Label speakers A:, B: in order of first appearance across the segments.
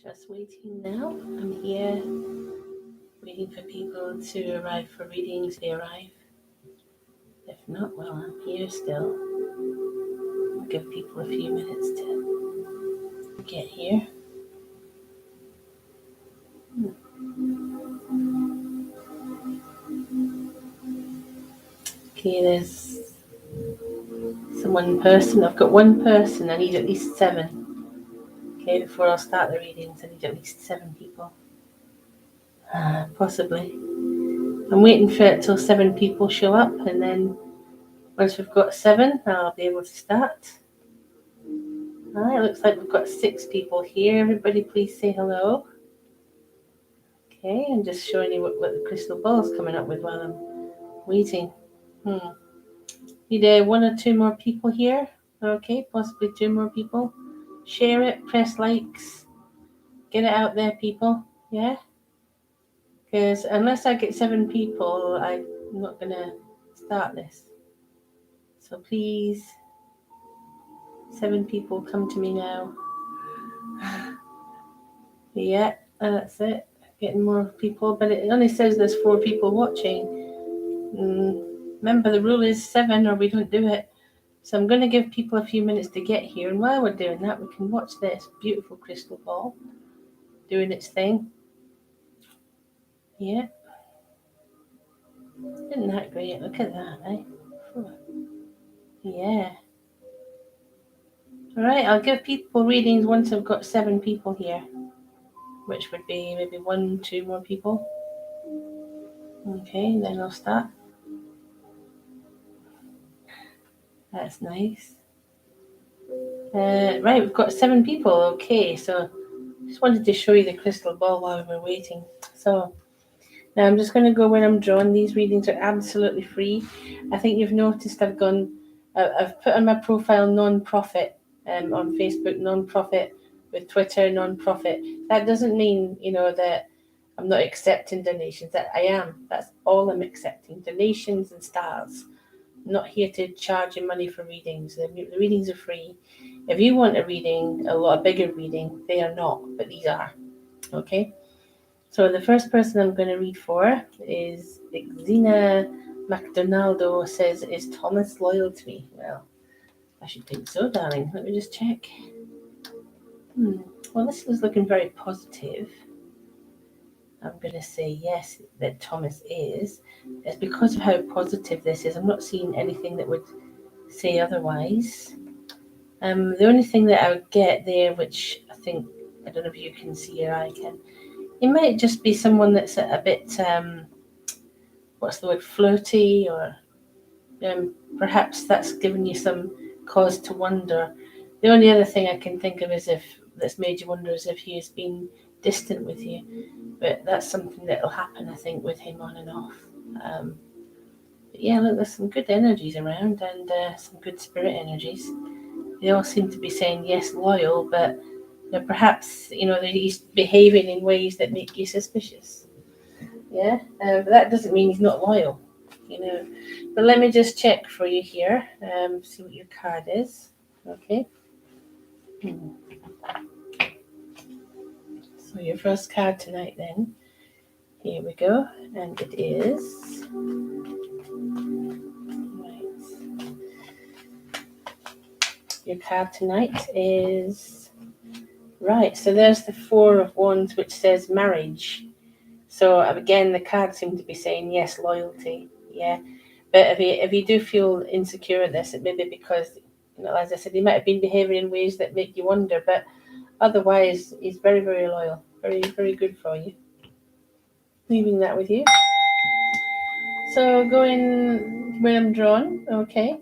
A: Just waiting now. I'm here waiting for people to arrive for readings. They arrive. If not, well, I'm here still. I'll give people a few minutes to get here. Okay, there's one person. I've got one person. I need at least 7. Okay, before I'll start the readings, I need at least 7 people. Possibly. I'm waiting for it till 7 people show up, and then once we've got 7, I'll be able to start. Alright, looks like we've got 6 people here. Everybody please say hello. Okay, I'm just showing you what the crystal ball's coming up with while I'm waiting. Need 1 or 2 more people here. Okay, possibly 2 more people. Share it, press likes. Get it out there, people. Yeah? Because unless I get 7 people, I'm not going to start this. So please, 7 people, come to me now. Yeah, that's it. Getting more people, but it only says there's 4 people watching. Remember, the rule is 7 or we don't do it. So I'm going to give people a few minutes to get here, and while we're doing that, we can watch this beautiful crystal ball doing its thing. Yeah. Isn't that great? Look at that, eh? Yeah. Alright, I'll give people readings once I've got 7 people here, which would be maybe 1, 2 more people. Okay, then I'll start. That's nice. Right, we've got 7 people. Okay, so just wanted to show you the crystal ball while we were waiting. So now I'm just going to go where I'm drawn. These readings are absolutely free. I think you've noticed I've put on my profile non-profit on Facebook, non-profit with Twitter, non-profit. That doesn't mean, that I'm not accepting donations. That I am. That's all I'm accepting. Donations and stars. I'm not here to charge you money for readings. The readings are free. If you want a reading, a bigger reading, they are not, but these are. Okay? So the first person I'm going to read for is Xena McDonaldo says, is Thomas loyal to me? Well, I should think so, darling. Let me just check. Well, this is looking very positive. I'm going to say yes, that Thomas is. It's because of how positive this is. I'm not seeing anything that would say otherwise. The only thing that I would get there, which I don't know if you can see or I can, it might just be someone that's a bit, flirty, or perhaps that's given you some cause to wonder. The only other thing I can think of that's made you wonder is if he has been distant with you. But that's something that'll happen, I think, with him on and off. But yeah, look, there's some good energies around, and some good spirit energies. They all seem to be saying yes, loyal, but perhaps that he's behaving in ways that make you suspicious. Yeah, but that doesn't mean he's not loyal. But let me just check for you here. See what your card is. Okay. So your first card tonight, then. Here we go, and it is. Right. Your card tonight is. Right. So there's the 4 of Wands, which says marriage. So again, the cards seem to be saying yes, loyalty. Yeah. But if you do feel insecure at this, it may be because, as I said, he might have been behaving in ways that make you wonder. But otherwise, he's very, very loyal. Very, very good for you. Leaving that with you. So going where I'm drawn. Okay.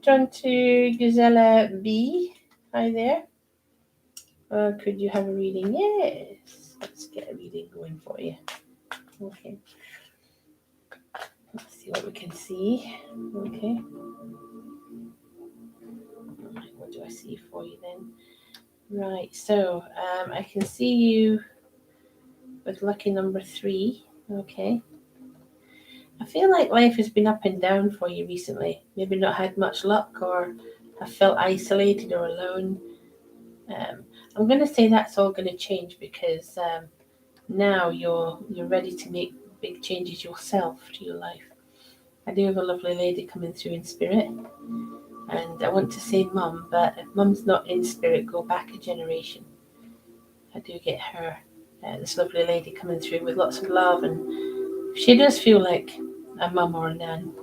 A: Drawn to Gisela B. Hi there. Could you have a reading? Yes. Let's get a reading going for you. Okay. Let's see what we can see. Okay. Right, what do I see for you then? Right, so I can see you with lucky number 3. Okay. I feel like life has been up and down for you recently. Maybe not had much luck or have felt isolated or alone. I'm going to say that's all going to change because now you're ready to make big changes yourself to your life. I do have a lovely lady coming through in spirit, and I want to say mum, but if mum's not in spirit, go back a generation. I do get her, this lovely lady coming through with lots of love, and she does feel like a mum or a nan.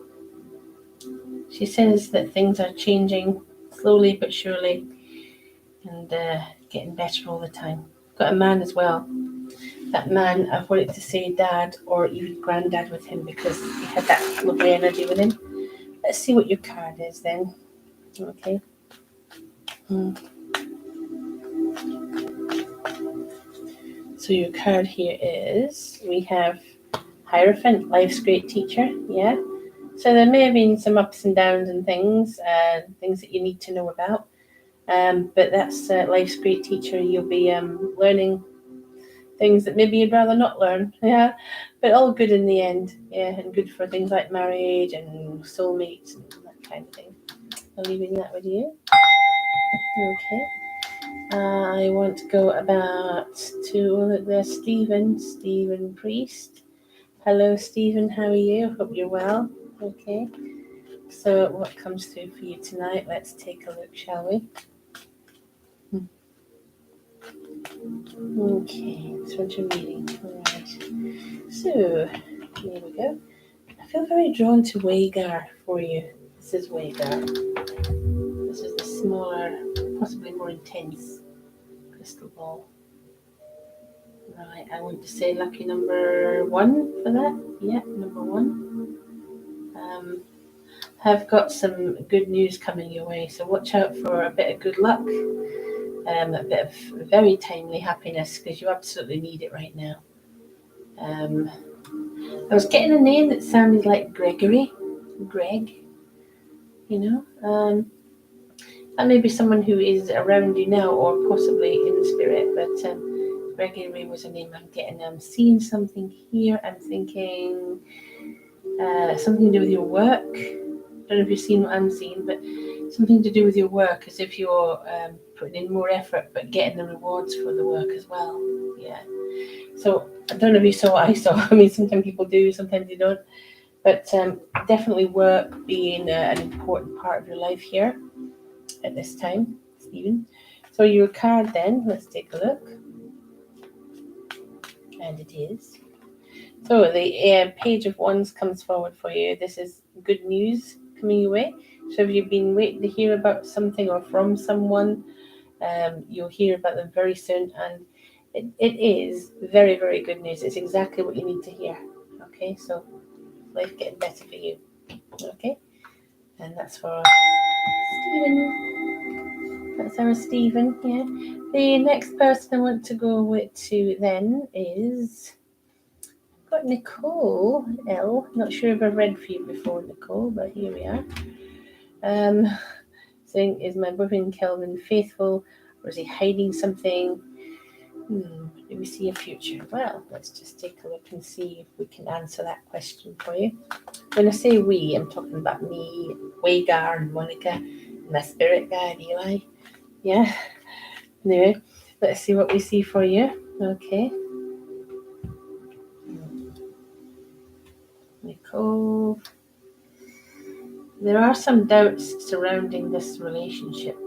A: She says that things are changing slowly but surely and getting better all the time. Got a man as well. That man, I've wanted to say dad or even granddad with him because he had that lovely energy with him. Let's see what your card is then. Okay. So your card here is, we have Hierophant, life's great teacher. Yeah. So there may have been some ups and downs and things that you need to know about. But that's life's great teacher. You'll be learning things that maybe you'd rather not learn. Yeah. But all good in the end. Yeah. And good for things like marriage and soulmates and that kind of thing. I'm leaving that with you. Okay. I want to go about to there's Stephen Priest. Hello, Stephen. How are you? Hope you're well. Okay. So, what comes through for you tonight? Let's take a look, shall we? Okay. So, what you're reading. All right. So, here we go. I feel very drawn to Wagar for you. This is Wagar. This is the smaller, possibly more intense crystal ball. Right, I want to say lucky number 1 for that. Yeah, number 1. Have got some good news coming your way, so watch out for a bit of good luck, a bit of very timely happiness because you absolutely need it right now. I was getting a name that sounded like Greg, you know. That may be someone who is around you now or possibly in spirit, but Gregory was a name I'm getting. I'm seeing something here. I'm thinking something to do with your work. I don't know if you've seen what I'm seeing, but something to do with your work, as if you're putting in more effort but getting the rewards for the work as well. Yeah. So I don't know if you saw what I saw. I mean, sometimes people do, sometimes they don't. But definitely work being an important part of your life here at this time, Stephen. So your card then, let's take a look. And it is. So the Page of Wands comes forward for you. This is good news coming your way. So if you've been waiting to hear about something or from someone, you'll hear about them very soon. And it is very, very good news. It's exactly what you need to hear. Okay, so life getting better for you. Okay, and that's for Stephen. That's our Stephen. Yeah. The next person I want to go with to then is got Nicole L. Not sure if I've read for you before, Nicole, but here we are. Saying, is my boyfriend Kelvin faithful, or is he hiding something? Do we see a future? Well, let's just take a look and see if we can answer that question for you. When I say we, I'm talking about me, Wagar, and Monica, and my spirit guide, Eli. Yeah. Anyway, let's see what we see for you. Okay. Nicole. There are some doubts surrounding this relationship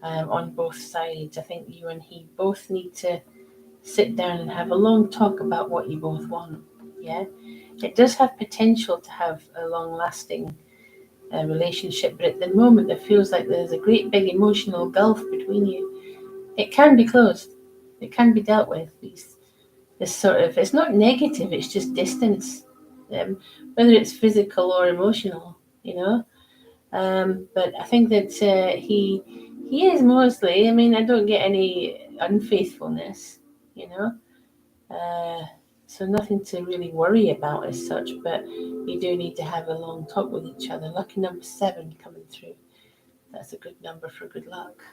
A: on both sides. I think you and he both need to sit down and have a long talk about what you both want. Yeah, it does have potential to have a long-lasting relationship, but at the moment it feels like there's a great big emotional gulf between you. It can be closed. It can be dealt with. This sort of, it's not negative. It's just distance, whether it's physical or emotional. You know. But I think that he is mostly. I mean, I don't get any unfaithfulness. You know. So nothing to really worry about as such, but you do need to have a long talk with each other. Lucky number 7 coming through. That's a good number for good luck.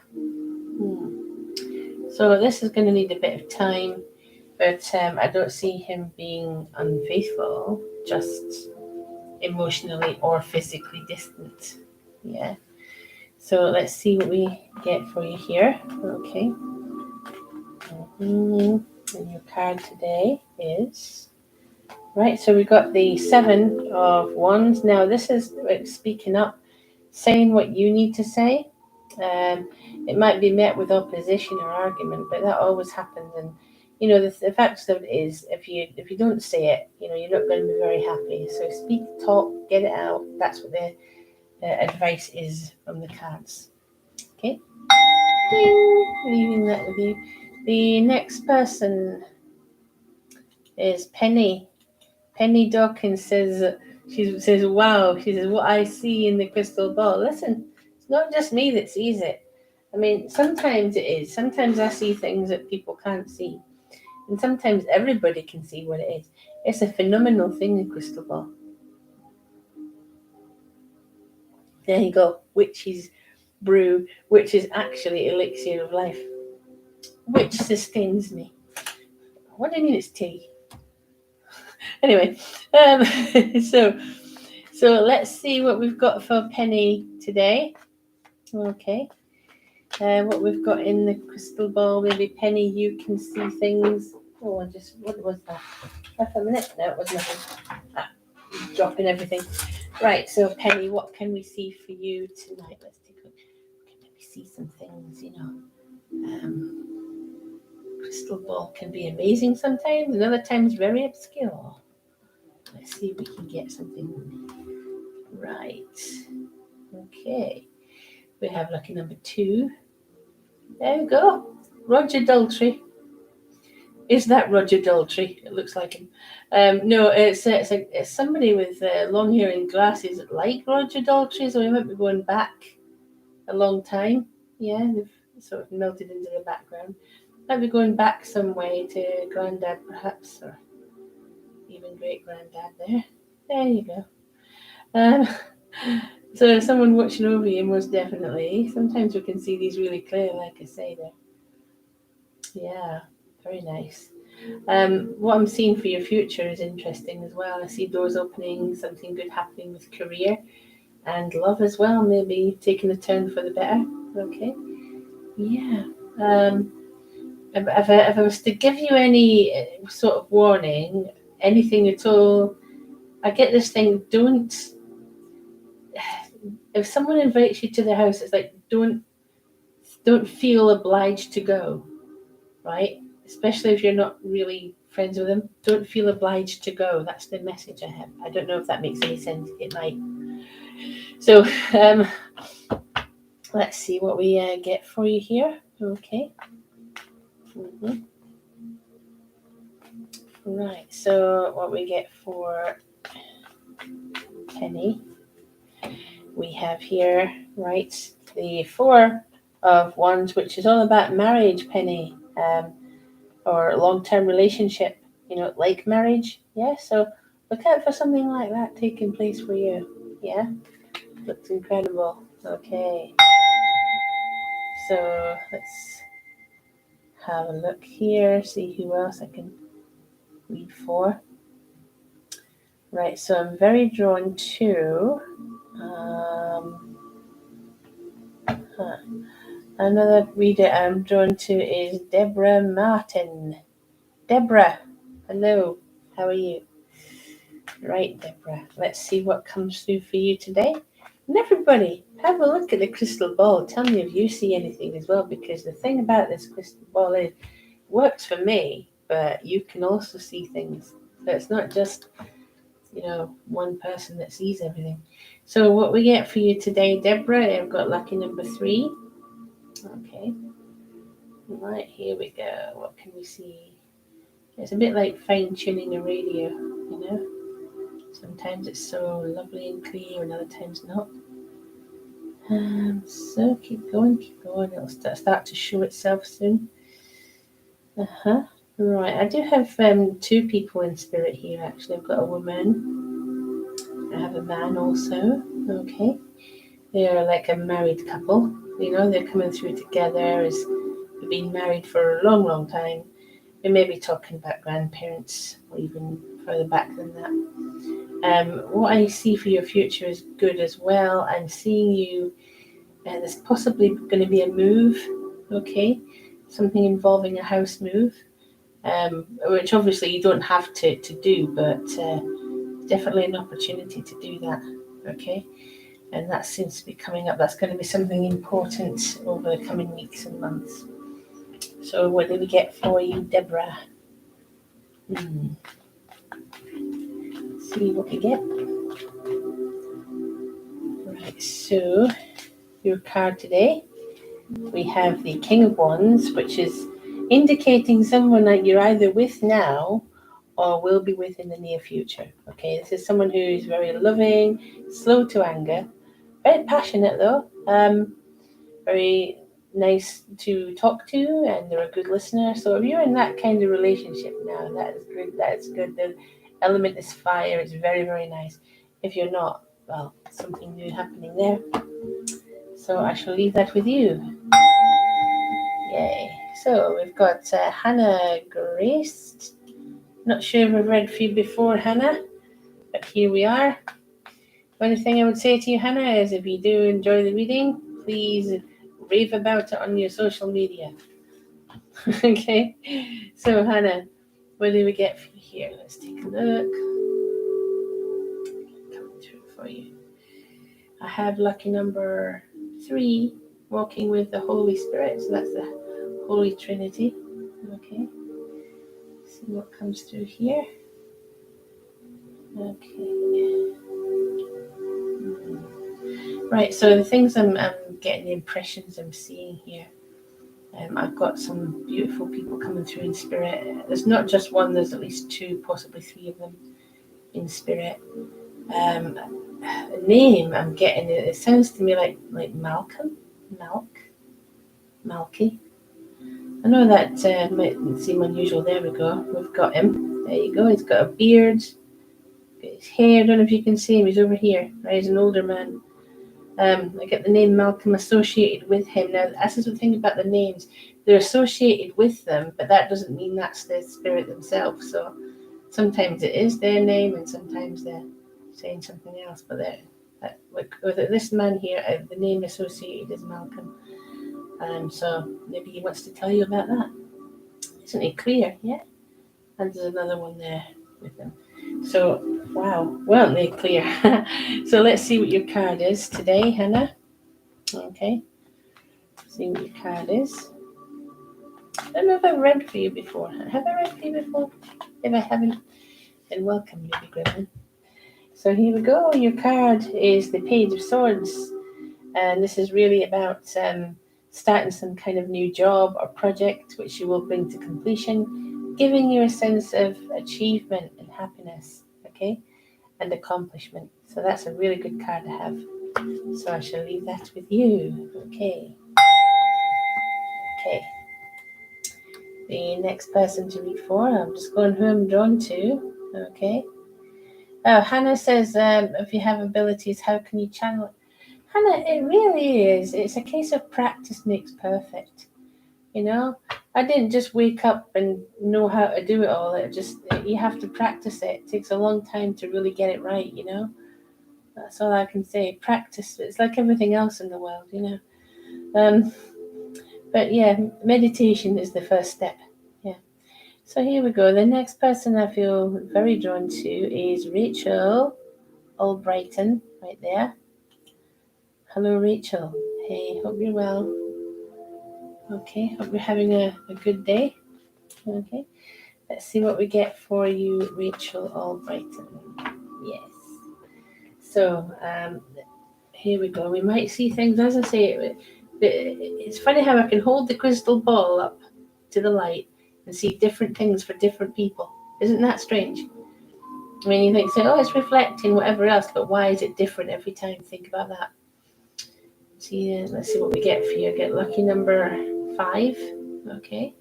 A: So this is going to need a bit of time, but I don't see him being unfaithful, just emotionally or physically distant. Yeah. So let's see what we get for you here. Okay. And your card today is right. So we got the 7 of Wands. Now this is about speaking up, saying what you need to say. It might be met with opposition or argument, but that always happens. And the fact of it is, if you don't say it, you're not going to be very happy. So speak, talk, get it out. That's what the advice is from the cards. Okay. Ding! Leaving that with you. The next person is Penny. Penny Dawkins says, wow, she says, what I see in the crystal ball. Listen, it's not just me that sees it. I mean, sometimes it is. Sometimes I see things that people can't see. And sometimes everybody can see what it is. It's a phenomenal thing, the crystal ball. There you go. Witch's brew, which is actually elixir of life, which sustains me. What do you mean it's tea? Anyway, so let's see what we've got for Penny today. Okay. What we've got in the crystal ball. Maybe Penny, you can see things. Oh, what was that? Half a minute? No, it was nothing. Dropping everything. Right, so Penny, what can we see for you tonight? Let's take a look. Can maybe see some things, crystal ball can be amazing sometimes, and other times very obscure. Let's see if we can get something right. Okay. We have lucky number 2. There we go. Roger Daltrey. Is that Roger Daltrey? It looks like him. No, it's somebody with long hair and glasses like Roger Daltrey, so we might be going back a long time. Yeah, they've sort of melted into the background. Might be going back some way to Grandad, perhaps, or even great-granddad there. There you go. So someone watching over you, most definitely. Sometimes we can see these really clear, like I say there. Yeah, very nice. What I'm seeing for your future is interesting as well. I see doors opening, something good happening with career and love as well, maybe taking a turn for the better. Okay. Yeah. If I was to give you any sort of warning, anything at all, I get this thing, if someone invites you to their house, it's like, don't feel obliged to go, right? Especially if you're not really friends with them. Don't feel obliged to go. That's the message I have. I don't know if that makes any sense. It might. So, let's see what we get for you here. Okay. Mm-hmm. Right. So, what we get for Penny, we have here, right, the 4 of Wands, which is all about marriage, Penny, or a long-term relationship, like marriage. Yeah, so look out for something like that taking place for you. Yeah, looks incredible. Okay, so let's have a look here, see who else I can read for. Right, so I'm very drawn to another reader I'm drawn to is Deborah Martin. Deborah, hello, how are you? Right, Deborah, let's see what comes through for you today. And everybody, have a look at the crystal ball. Tell me if you see anything as well, because the thing about this crystal ball is it works for me, but you can also see things. So it's not just, one person that sees everything. So what we get for you today, Deborah, I've got lucky number 3. Okay. Right, here we go. What can we see? It's a bit like fine-tuning a radio, Sometimes it's so lovely and clear and other times not. So keep going. It'll start to show itself soon. Right, I do have 2 people in spirit here, actually. I've got a woman. I have a man also. Okay. They're like a married couple. They're coming through together as they've been married for a long, long time. We may be talking about grandparents or even further back than that. What I see for your future is good as well. I'm seeing you, there's possibly going to be a move, okay? Something involving a house move, which obviously you don't have to do, but definitely an opportunity to do that, okay? And that seems to be coming up. That's going to be something important over the coming weeks and months. So what do we get for you, Deborah? See what we get. Right, so your card today, we have the King of Wands, which is indicating someone that you're either with now or will be with in the near future. Okay, this is someone who is very loving, slow to anger, very passionate though, very nice to talk to, and they're a good listener. So if you're in that kind of relationship now, that is good. That is good. The element is fire. It's very, very nice. If you're not, well, something new happening there. So I shall leave that with you. Yay. So we've got Hannah Grace. Not sure if I've read for you before, Hannah, but here we are. One thing I would say to you, Hannah, is if you do enjoy the reading, please rave about it on your social media. Okay, so Hannah, what do we get for you here? Let's take a look. Coming through for you. I have lucky number 3, walking with the Holy Spirit. So that's the Holy Trinity. Okay, see what comes through here. Okay. Right, so the things I'm getting, the impressions I'm seeing here. I've got some beautiful people coming through in spirit. There's not just one, there's at least 2, possibly 3 of them in spirit. A name I'm getting, it sounds to me like Malcolm, Malky. I know that might seem unusual. There we go. We've got him. There you go. He's got a beard. Got his hair. I don't know if you can see him. He's over here. Right, he's an older man. I get the name Malcolm associated with him. Now, this is the thing about the names. They're associated with them, but that doesn't mean that's their spirit themselves. So sometimes it is their name, and sometimes they're saying something else. But with this man here, the name associated is Malcolm. So maybe he wants to tell you about that. Isn't it clear? Yeah. And there's another one there with him. So, wow, weren't they clear? So let's see what your card is today, Hannah. Okay. See what your card is. I don't know if I've read for you before. Have I read for you before? If I haven't, then welcome, Ruby Griffin. So here we go. Your card is the Page of Swords. And this is really about starting some kind of new job or project which you will bring to completion, giving you a sense of achievement and happiness, okay, and accomplishment. So that's a really good card to have. So I shall leave that with you. Okay. The next person to read for, I'm just going who I'm drawn to. Okay. Oh, Hannah says, if you have abilities, how can you channel it? Hannah, it really is. It's a case of practice makes perfect. You know, I didn't just wake up and know how to do it all. You have to practice it. It takes a long time to really get it right, you know. That's all I can say. Practice. It's like everything else in the world, you know. But yeah, meditation is the first step. Yeah. So here we go. The next person I feel very drawn to is Rachel Albrighton, right there. Hello, Rachel. Hey, hope you're well. Okay, hope you're having a good day. Okay, let's see what we get for you, Rachel Albrighton. Yes. So, here we go. We might see things, as I say, it's funny how I can hold the crystal ball up to the light and see different things for different people. Isn't that strange? I mean, you think, oh, it's reflecting whatever else, but why is it different every time? Think about that. See, let's see what we get for you. Get lucky number 5. Okay.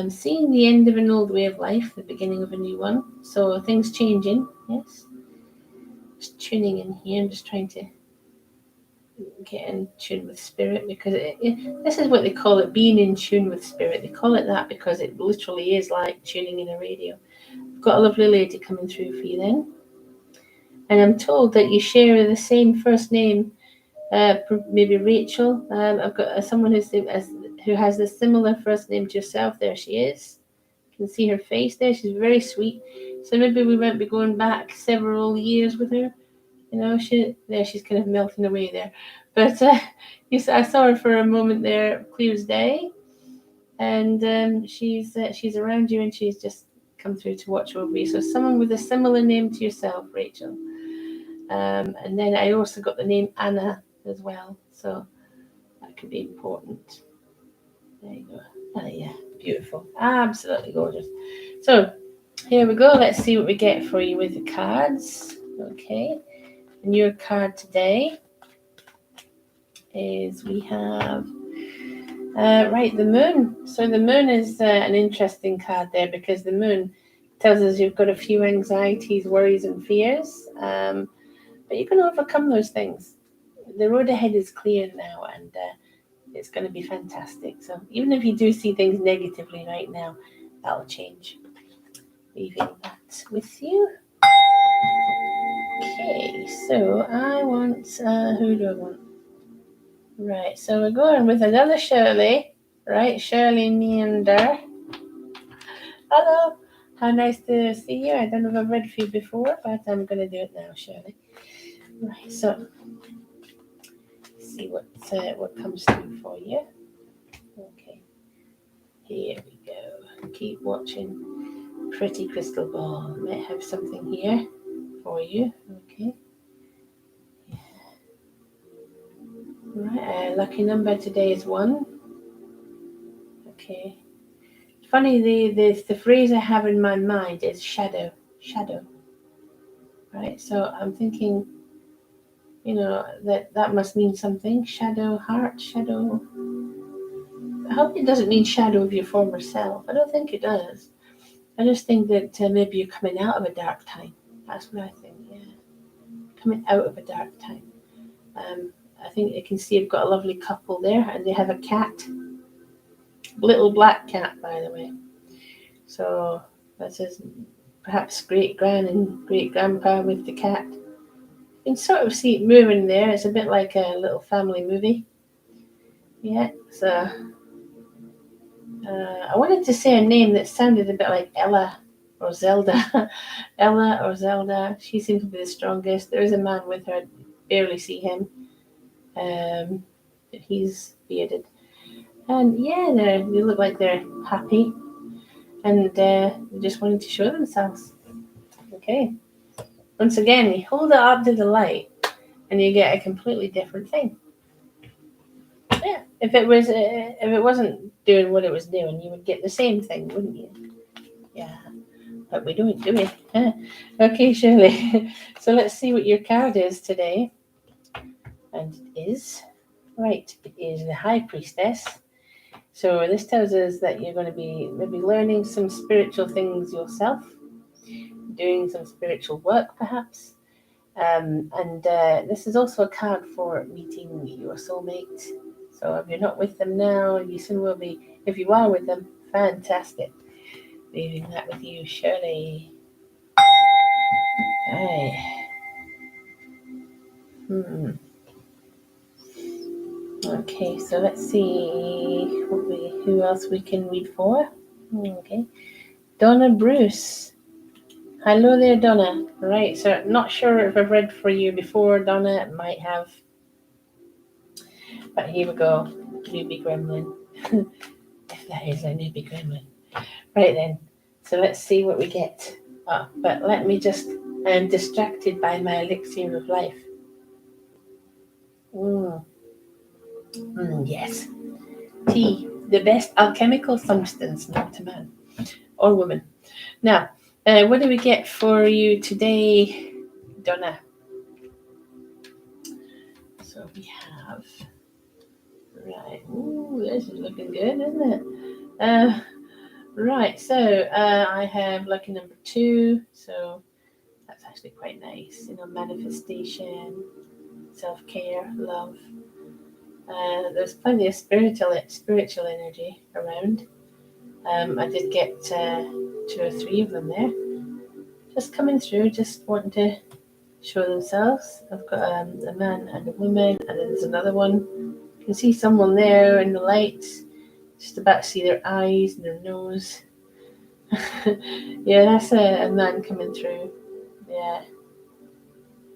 A: Seeing the end of an old way of life, the beginning of a new one. So things changing. Yes. Just tuning in here. I'm just trying to get in tune with spirit, because this is what they call it, being in tune with spirit. They call it that because it literally is like tuning in a radio. I've got a lovely lady coming through for you then. And I'm told that you share the same first name, maybe Rachel. I've got someone who has a similar first name to yourself. There she is. You can see her face there. She's very sweet. So maybe we might be going back several years with her. She's kind of melting away there. But I saw her for a moment there, clear as day. And she's around you, and she's just come through to watch over you. So someone with a similar name to yourself, Rachel. And then I also got the name Anna as well, so that could be important. There you go. Oh, yeah, beautiful, absolutely gorgeous. So here we go. Let's see what we get for you with the cards. Okay, and your card today is we have. The moon. So the moon is an interesting card there, because the moon tells us you've got a few anxieties, worries, and fears, but you can overcome those things. The road ahead is clear now, and it's going to be fantastic. So even if you do see things negatively right now, that'll change. Leaving that with you. Okay, so I want, who do I want? Right, so we're going with another Shirley, right? Shirley Meander. Hello, how nice to see you. I don't know if I've read for you before, but I'm going to do it now, Shirley. Right, so see what comes through for you. Okay, here we go. Keep watching. Pretty crystal ball. Might have something here for you. Okay. Right, lucky number today is 1. Okay. Funny, the phrase I have in my mind is shadow. Right, so I'm thinking, that must mean something. Shadow, heart, shadow. I hope it doesn't mean shadow of your former self. I don't think it does. I just think that maybe you're coming out of a dark time. That's what I think, yeah. Coming out of a dark time. I think you can see you've got a lovely couple there, and they have a cat. Little black cat, by the way. So that's his perhaps great-gran and great-grandpa with the cat. You can sort of see it moving there. It's a bit like a little family movie. Yeah, so I wanted to say a name that sounded a bit like Ella or Zelda. Ella or Zelda. She seems to be the strongest. There is a man with her. I barely see him. He's bearded. And yeah, they look like they're happy. And they just wanted to show themselves. Okay. Once again, you hold it up to the light, and you get a completely different thing. Yeah. If it wasn't doing what it was doing, you would get the same thing, wouldn't you? Yeah. But we don't do it. Okay, Shirley. So let's see what your card is today. And it is the High Priestess. So this tells us that you're going to be maybe learning some spiritual things yourself, doing some spiritual work perhaps. And this is also a card for meeting your soulmate. So if you're not with them now, you soon will be. If you are with them, fantastic. Leaving that with you, Shirley. Right. Okay, so let's see who else we can read for. Okay, Donna Bruce. Hello there, Donna. Right, so not sure if I've read for you before, Donna. It might have. But here we go. Newbie gremlin. If that is a newbie gremlin. Right then. So let's see what we get. But let me just. I'm distracted by my elixir of life. Yes. Tea. The best alchemical substance known to man or woman. Now, what do we get for you today, Donna? So we have. Right. Ooh, this is looking good, isn't it? Right. So I have lucky number 2. So that's actually quite nice. Manifestation, self-care, love. There's plenty of spiritual energy around. I did get 2 or 3 of them there. Just coming through. Just wanting to show themselves. I've got a man and a woman, and then there's another one. You can see someone there in the lights, just about to see their eyes and their nose. Yeah, that's a man coming through. Yeah.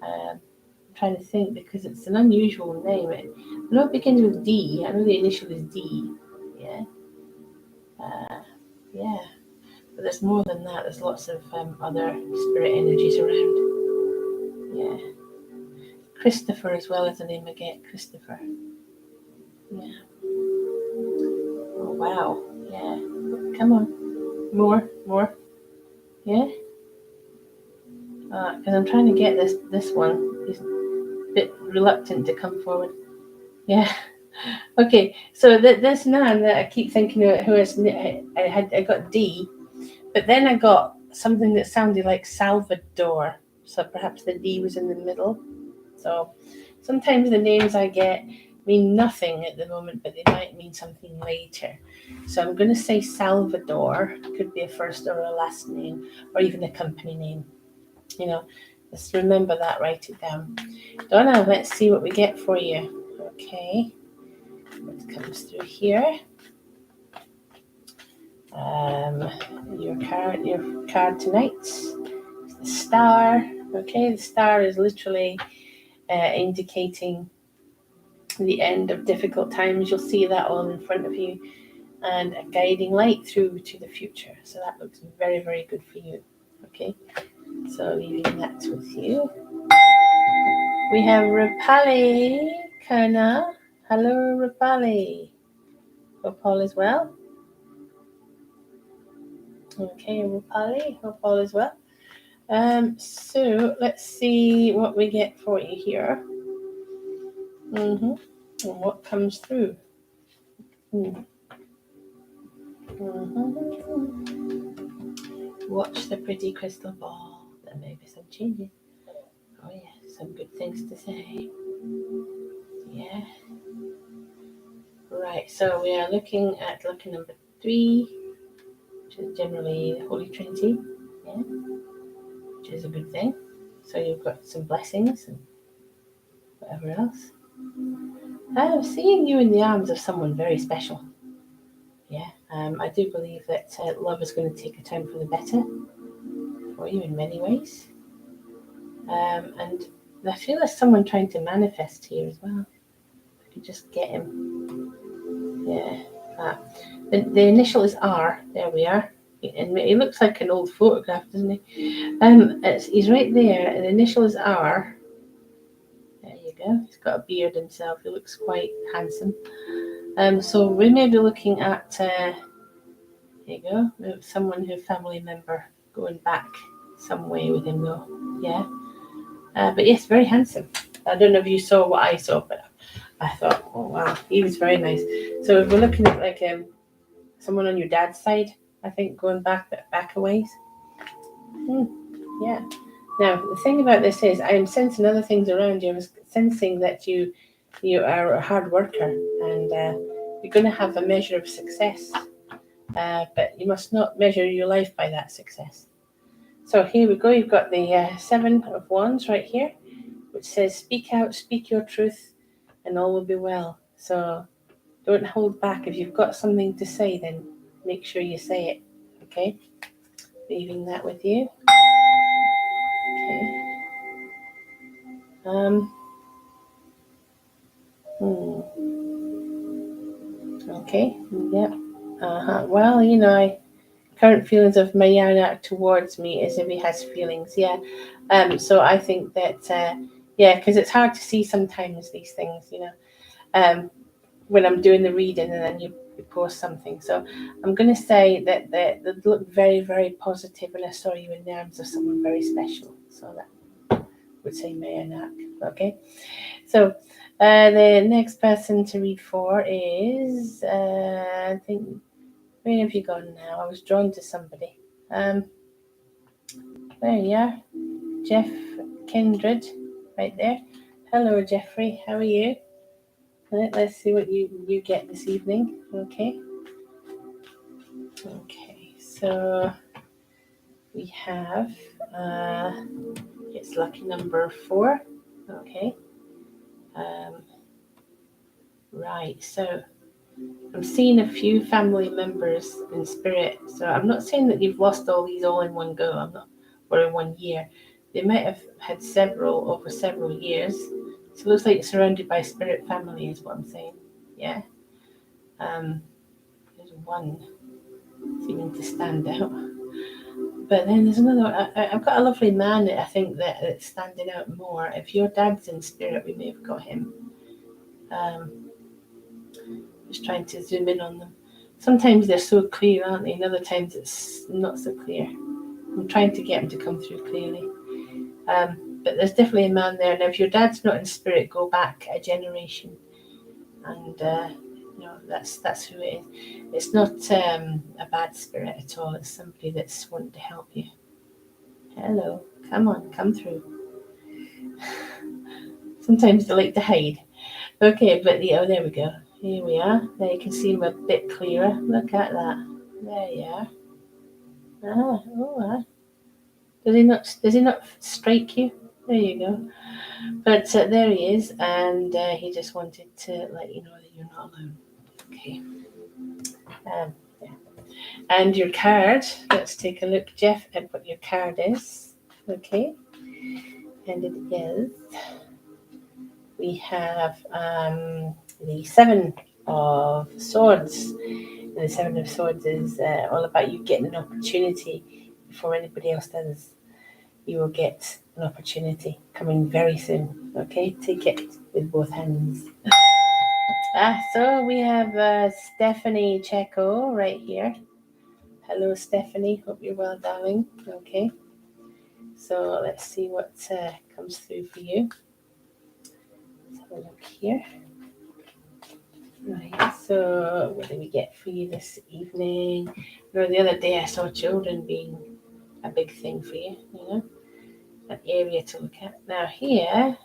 A: I'm trying to think because it's an unusual name. I know it begins with D. I know the initial is D. Yeah. Uh, yeah. But there's more than that. There's lots of other spirit energies around. Yeah. Christopher as well as the name I get. Christopher. Yeah. Oh, wow. Yeah. Come on. More. Yeah. Because I'm trying to get this one. He's a bit reluctant to come forward. Yeah. Okay. So this man that I keep thinking of, who is I got D, but then I got something that sounded like Salvador. So perhaps the D was in the middle. So sometimes the names I get mean nothing at the moment, but they might mean something later. So I'm going to say Salvador. Could be a first or a last name, or even a company name. You know, just remember that, write it down. Donna, let's see what we get for you. Okay, what comes through here? Your card tonight is the star. Okay, the star is literally indicating the end of difficult times. You'll see that all in front of you, and a guiding light through to the future. So that looks very, very good for you. Okay, so leaving that with you. We have Rupali Kana. Hello, Rupali. Hope all is well. Okay, Rupali. Hope all is well. So let's see what we get for you here. And what comes through. Watch the pretty crystal ball. There may be some changes. Oh yeah, some good things to say. Yeah. Right, so we are looking at lucky number 3, which is generally the Holy Trinity. Yeah. Which is a good thing. So you've got some blessings and whatever else. I'm seeing you in the arms of someone very special. Yeah, I do believe that love is going to take a turn for the better for you in many ways. And I feel there's someone trying to manifest here as well. If I could just get him. Yeah. The initial is R. There we are. And he looks like an old photograph, doesn't he? He's right there. The initial is R. There you go. He's got a beard himself. He looks quite handsome. So we may be looking at, there you go, someone, a family member, going back some way with him though. Yeah. But yes, very handsome. I don't know if you saw what I saw, but I thought, oh wow, he was very nice. So if we're looking at like someone on your dad's side, I think going back a ways. Yeah. Now the thing about this is, I am sensing other things around you. I'm sensing that you are a hard worker, and you're going to have a measure of success. But you must not measure your life by that success. So here we go. You've got the 7 of Wands right here, which says, "Speak out, speak your truth, and all will be well." So don't hold back. If you've got something to say, then make sure you say it. Okay. Leaving that with you. Okay. Okay. Yep. Well, current feelings of Mayana towards me is if he has feelings. Yeah. So I think that because it's hard to see sometimes these things. When I'm doing the reading and then you post something. So I'm going to say that they look very, very positive, and I saw you in the arms of someone very special. So that would say Mayanak. Okay. So the next person to read for is, I think, where have you gone now? I was drawn to somebody. There you are. Jeff Kindred, right there. Hello, Jeffrey. How are you? Let's see what you get this evening. Okay. Okay, so we have It's lucky number 4. Okay. Right, so I'm seeing a few family members in spirit. So I'm not saying that you've lost all these all in one go. I'm not, or in 1 year. They might have had several over several years. So it looks like you're surrounded by spirit family, is what I'm saying. Yeah. There's one seeming to stand out. But then there's another. I've got a lovely man that I think that's standing out more. If your dad's in spirit, we may have got him. Just trying to zoom in on them. Sometimes they're so clear, aren't they? And other times it's not so clear. I'm trying to get him to come through clearly. But there's definitely a man there. Now, if your dad's not in spirit, go back a generation, and that's who it is. It's not a bad spirit at all. It's somebody that's wanting to help you. Hello, come on, come through. Sometimes they like to hide. Okay, but there we go. Here we are. There you can see them a bit clearer. Look at that. There you are. Does he not strike you? There you go. But there he is, and he just wanted to let you know that you're not alone. Okay. Yeah. And your card. Let's take a look, Jeff, at what your card is. Okay. And it is. We have the 7 of Swords. And the 7 of Swords is all about you getting an opportunity before anybody else does. You will get an opportunity coming very soon. Okay, take it with both hands. So we have Stephanie Checo right here. Hello, Stephanie. Hope you're well, darling. Okay. So let's see what comes through for you. Let's have a look here. Right, so what do we get for you this evening? The other day I saw children being a big thing for you, an area to look at. Now here,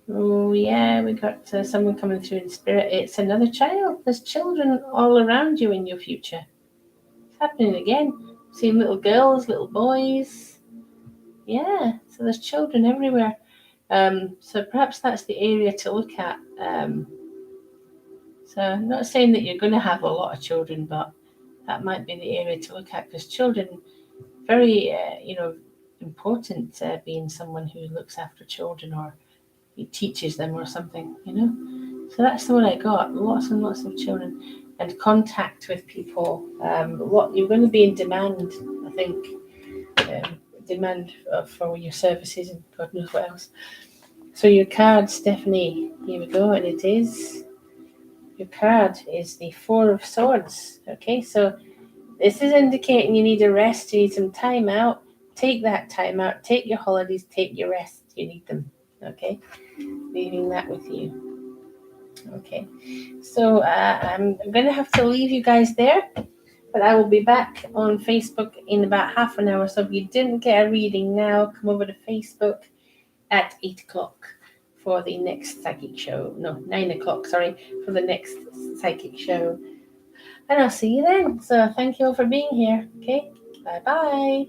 A: we got someone coming through in spirit. It's another child. There's children all around you in your future. It's happening again. Seeing little girls, little boys. Yeah, so there's children everywhere. So perhaps that's the area to look at. So I'm not saying that you're going to have a lot of children, but that might be the area to look at, because children, very, important, being someone who looks after children or he teaches them or something, So that's what I got. Lots and lots of children and contact with people. What you're going to be in demand, I think, demand for your services and God knows what else. So your card, Stephanie, here we go, and it is. Your card is the 4 of Swords. Okay, so this is indicating you need a rest, you need some time out. Take that time out, take your holidays, take your rest. You need them. Okay, leaving that with you. Okay, so I'm going to have to leave you guys there, but I will be back on Facebook in about half an hour. So if you didn't get a reading now, come over to Facebook at 8 o'clock. For the next psychic show. No, 9 o'clock, sorry, for the next psychic show. And I'll see you then. So thank you all for being here. Okay, bye-bye.